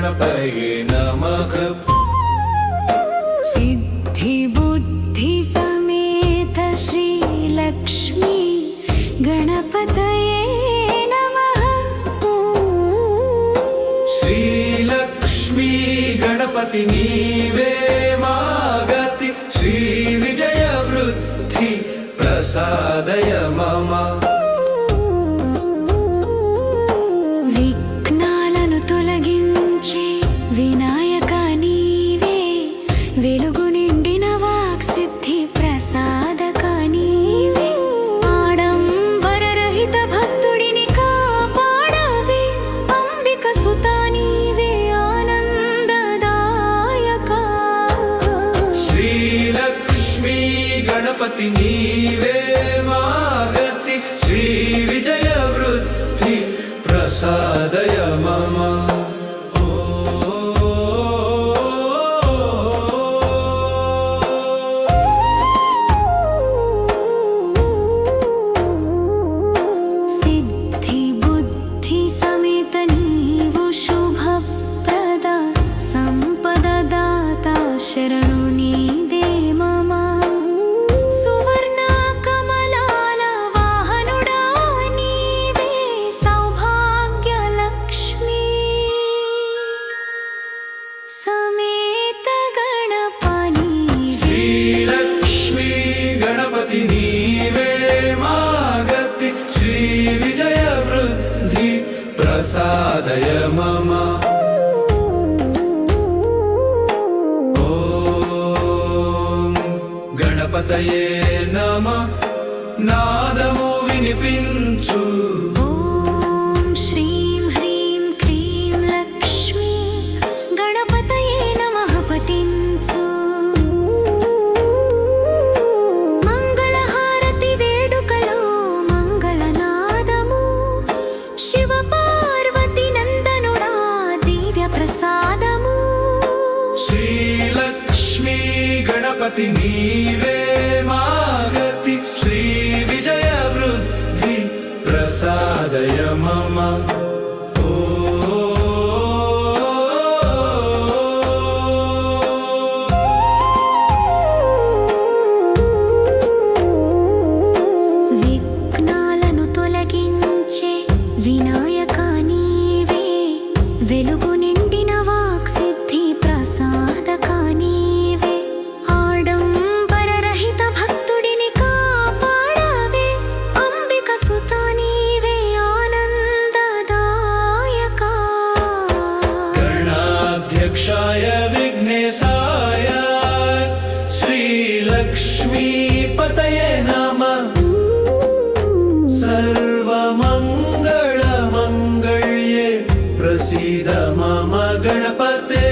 गणपतये नमः। सिद्धि बुद्धि समेत श्री लक्ष्मी गणपतये नमः। श्री लक्ष्मी गणपति नीवे मागति श्री विजय वृद्धि प्रसादय मम। విఘ్నాలను తొలగించే వినాయక నీవే, వెలుగు నిండిన వాక్సిద్ధి ప్రసాదక నీవే, ఆడంబరరహిత భక్తుడిని కాపాడవే, అంబిక సుతా నీవే ఆనందదాయక। श्री लक्ष्मी गणपति नीवे मागति श्री विजय वृद्धि प्रसादय मम। సిద్ధి బుద్ధి సమేత నీవు శుభప్రద సంపద దాత శరణు నీదే మమ। సువర్ణ కమలాల వాహనుడా నీవే సౌభాగ్య లక్ష్మీ సమేత గణపతి श्री लक्ष्मी गणपति नीवे मागति श्री विजय वृद्धि प्रसादय मम। ॐ गणपतये नमः। नादము వినిపించు। ఓం శ్రీం హ్రీం క్లీం లక్ష్మీ గణపతయే నమః పఠించు। మంగళహారతి వేడుకలో మంగళనాదము, శివ పార్వతి నందనుడా దివ్య ప్రసాదము। श्री लक्ष्मी गणपति नीवे मागति श्री विजय वृद्धि प्रसादय मम। విఘ్నాలను తొలగించే వినాయక నీవే, వెలుగు నిండిన వాక్సిద్ధి ప్రసాదక నీవే, ఆడంబరరహిత భక్తుడిని కాపాడవే, అంబిక సుతా నీవే ఆనందదాయక। गणाध्यक्षाय विघ्नेशाय श्री लक्ष्मी पतये नमः। सर्वमङ्गलमङ्गल्ये प्रसीद मम गणपते।